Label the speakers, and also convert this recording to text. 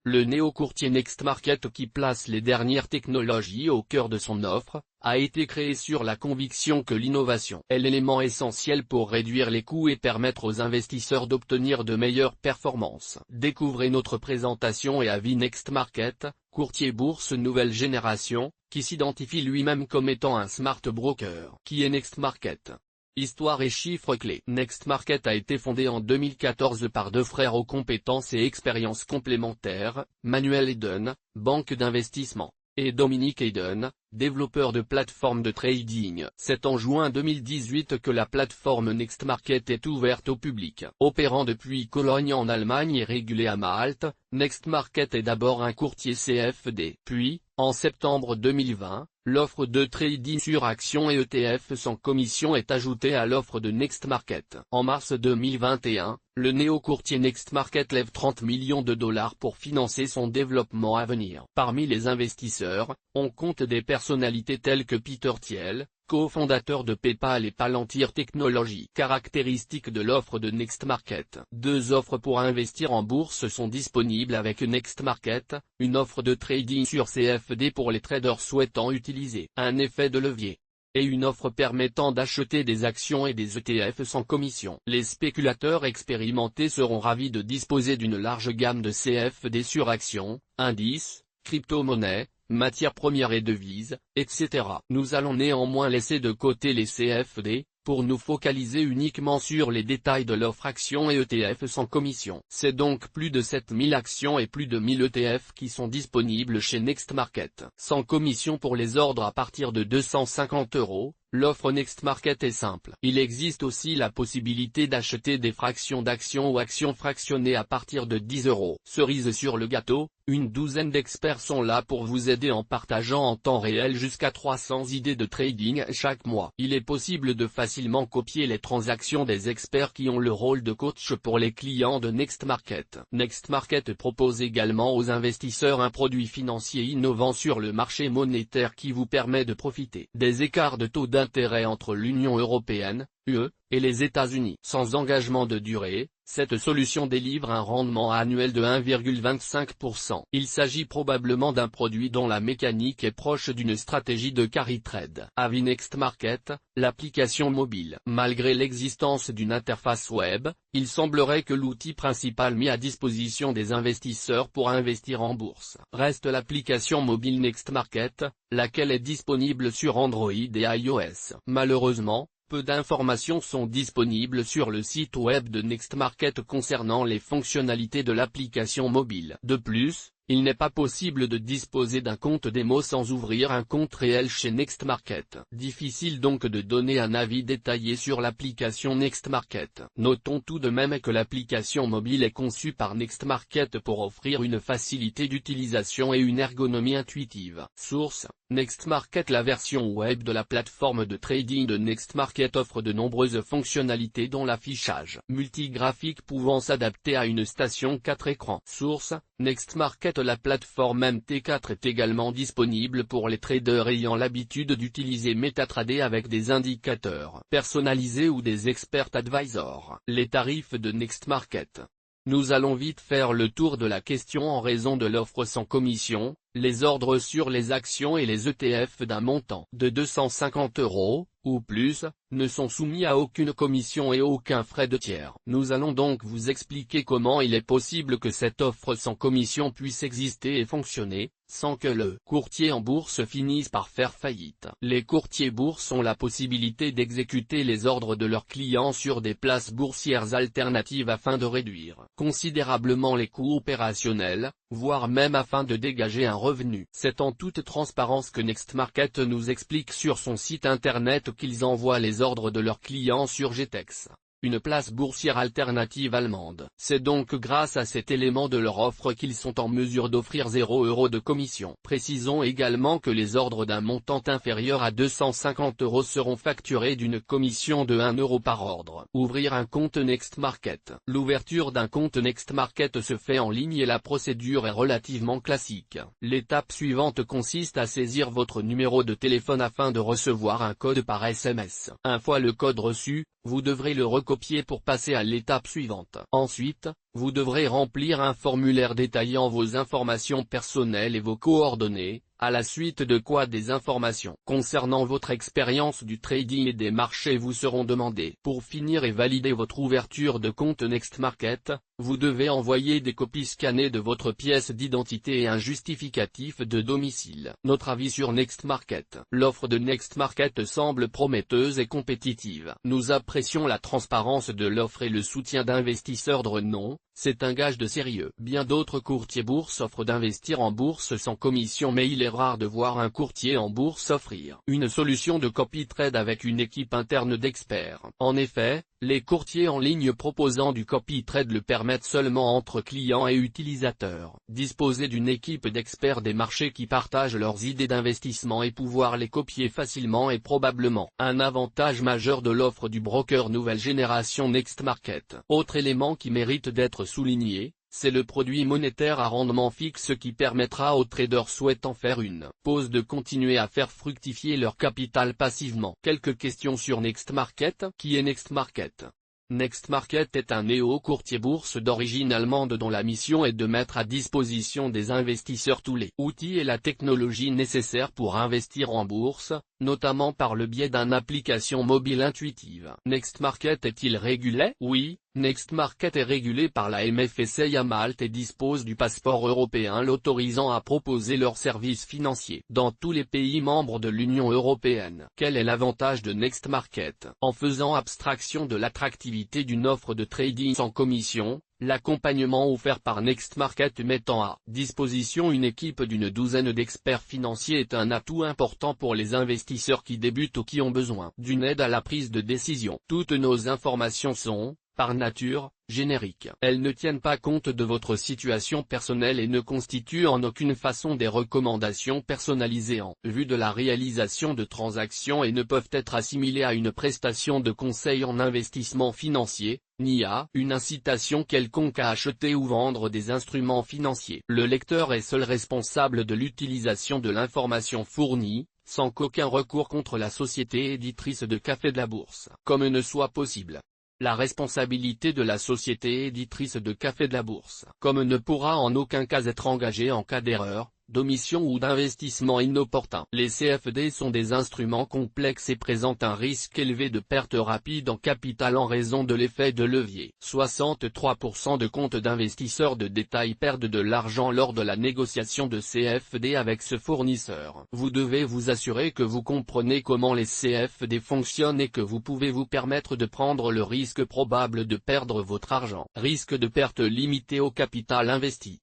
Speaker 1: le néo-courtier Next Market qui place les dernières technologies au cœur de son offre, a été créé sur la conviction que l'innovation est l'élément essentiel pour réduire les coûts et permettre aux investisseurs d'obtenir de meilleures performances. Découvrez notre présentation et avis Next Market, courtier bourse nouvelle génération, qui s'identifie lui-même comme étant un smart broker. Qui est Next Market ? Histoire et chiffres clés. Next Market a été fondé en 2014 par deux frères aux compétences et expériences complémentaires, Manuel Hayden, banque d'investissement, et Dominique Hayden, développeur de plateforme de trading. C'est en juin 2018 que la plateforme Next Market est ouverte au public. Opérant depuis Cologne en Allemagne et régulé à Malte, Next Market est d'abord un courtier CFD. Puis, en septembre 2020, l'offre de trading sur actions et ETF sans commission est ajoutée à l'offre de Next Market. En mars 2021, le néo-courtier Next Market lève 30 millions de dollars pour financer son développement à venir. Parmi les investisseurs, on compte des personnalités telles que Peter Thiel, cofondateur de PayPal et Palantir Technologies. Caractéristiques de l'offre de Next Market. Deux offres pour investir en bourse sont disponibles avec Next Market, une offre de trading sur CFD pour les traders souhaitant utiliser un effet de levier, et une offre permettant d'acheter des actions et des ETF sans commission. Les spéculateurs expérimentés seront ravis de disposer d'une large gamme de CFD sur actions, indices, crypto-monnaies, matières premières et devises, etc. Nous allons néanmoins laisser de côté les CFD, pour nous focaliser uniquement sur les détails de l'offre actions et ETF sans commission. C'est donc plus de 7000 actions et plus de 1000 ETF qui sont disponibles chez Next Market. Sans commission pour les ordres à partir de 250 €, l'offre Next Market est simple. Il existe aussi la possibilité d'acheter des fractions d'actions ou actions fractionnées à partir de 10 €. Cerise sur le gâteau, une douzaine d'experts sont là pour vous aider en partageant en temps réel jusqu'à 300 idées de trading chaque mois. Il est possible de facilement copier les transactions des experts qui ont le rôle de coach pour les clients de Next Market. Next Market propose également aux investisseurs un produit financier innovant sur le marché monétaire qui vous permet de profiter des écarts de taux d'intérêt entre l'Union européenne, UE, et les États-Unis. Sans engagement de durée, cette solution délivre un rendement annuel de 1,25%. Il s'agit probablement d'un produit dont la mécanique est proche d'une stratégie de carry trade. Avis Next Market, l'application mobile. Malgré l'existence d'une interface web, il semblerait que l'outil principal mis à disposition des investisseurs pour investir en bourse reste l'application mobile Next Market, laquelle est disponible sur Android et iOS. Malheureusement, peu d'informations sont disponibles sur le site web de Next Market concernant les fonctionnalités de l'application mobile. De plus, il n'est pas possible de disposer d'un compte démo sans ouvrir un compte réel chez Next Market. Difficile donc de donner un avis détaillé sur l'application Next Market. Notons tout de même que l'application mobile est conçue par Next Market pour offrir une facilité d'utilisation et une ergonomie intuitive. Source: Next Market. La version web de la plateforme de trading de Next Market offre de nombreuses fonctionnalités dont l'affichage multigraphique pouvant s'adapter à une station 4 écrans. Source: Next Market. La plateforme MT4 est également disponible pour les traders ayant l'habitude d'utiliser MetaTrader avec des indicateurs personnalisés ou des expert advisors. Les tarifs de Next Market. Nous allons vite faire le tour de la question en raison de l'offre sans commission. Les ordres sur les actions et les ETF d'un montant de 250 € ou plus, ne sont soumis à aucune commission et aucun frais de tiers. Nous allons donc vous expliquer comment il est possible que cette offre sans commission puisse exister et fonctionner, sans que le courtier en bourse finisse par faire faillite. Les courtiers bourses ont la possibilité d'exécuter les ordres de leurs clients sur des places boursières alternatives afin de réduire considérablement les coûts opérationnels, voire même afin de dégager un revenu. C'est en toute transparence que Next Market nous explique sur son site internet qu'ils envoient les ordres de leurs clients sur GTEX, une place boursière alternative allemande. C'est donc grâce à cet élément de leur offre qu'ils sont en mesure d'offrir 0 € de commission. Précisons également que les ordres d'un montant inférieur à 250 € seront facturés d'une commission de 1 € par ordre. Ouvrir un compte Next Market. L'ouverture d'un compte Next Market se fait en ligne et la procédure est relativement classique. L'étape suivante consiste à saisir votre numéro de téléphone afin de recevoir un code par SMS. Une fois le code reçu, vous devrez le recopier pour passer à l'étape suivante. Ensuite, vous devrez remplir un formulaire détaillant vos informations personnelles et vos coordonnées, à la suite de quoi des informations concernant votre expérience du trading et des marchés vous seront demandées. Pour finir et valider votre ouverture de compte Next Market, vous devez envoyer des copies scannées de votre pièce d'identité et un justificatif de domicile. Notre avis sur Next Market. L'offre de Next Market semble prometteuse et compétitive. Nous apprécions la transparence de l'offre et le soutien d'investisseurs de renom. C'est un gage de sérieux. Bien d'autres courtiers bourse offrent d'investir en bourse sans commission, mais il est rare de voir un courtier en bourse offrir une solution de copy trade avec une équipe interne d'experts. En effet, les courtiers en ligne proposant du copy trade le permettent seulement entre clients et utilisateurs. Disposer d'une équipe d'experts des marchés qui partagent leurs idées d'investissement et pouvoir les copier facilement est probablement un avantage majeur de l'offre du broker nouvelle génération Next Market. Autre élément qui mérite d'être souligné, c'est le produit monétaire à rendement fixe qui permettra aux traders souhaitant faire une pause de continuer à faire fructifier leur capital passivement. Quelques questions sur Next Market. Qui est Next Market? Next Market est un néo-courtier bourse d'origine allemande dont la mission est de mettre à disposition des investisseurs tous les outils et la technologie nécessaires pour investir en bourse, notamment par le biais d'une application mobile intuitive. Next Market est-il régulé? Oui, Next Market est régulé par la MFSA à Malte et dispose du passeport européen l'autorisant à proposer leurs services financiers dans tous les pays membres de l'Union européenne. Quel est l'avantage de Next Market? En faisant abstraction de l'attractivité d'une offre de trading sans commission, l'accompagnement offert par Next Market mettant à disposition une équipe d'une douzaine d'experts financiers est un atout important pour les investisseurs qui débutent ou qui ont besoin d'une aide à la prise de décision. Toutes nos informations sont, par nature, génériques. Elles ne tiennent pas compte de votre situation personnelle et ne constituent en aucune façon des recommandations personnalisées en vue de la réalisation de transactions et ne peuvent être assimilées à une prestation de conseil en investissement financier, ni à une incitation quelconque à acheter ou vendre des instruments financiers. Le lecteur est seul responsable de l'utilisation de l'information fournie, sans qu'aucun recours contre la société éditrice de Café de la Bourse, comme ne soit possible. La responsabilité de la société éditrice de Café de la Bourse, comme ne pourra en aucun cas être engagée en cas d'erreur, d'omission ou d'investissement inopportun. Les CFD sont des instruments complexes et présentent un risque élevé de perte rapide en capital en raison de l'effet de levier. 63% de comptes d'investisseurs de détail perdent de l'argent lors de la négociation de CFD avec ce fournisseur. Vous devez vous assurer que vous comprenez comment les CFD fonctionnent et que vous pouvez vous permettre de prendre le risque probable de perdre votre argent. Risque de perte limité au capital investi.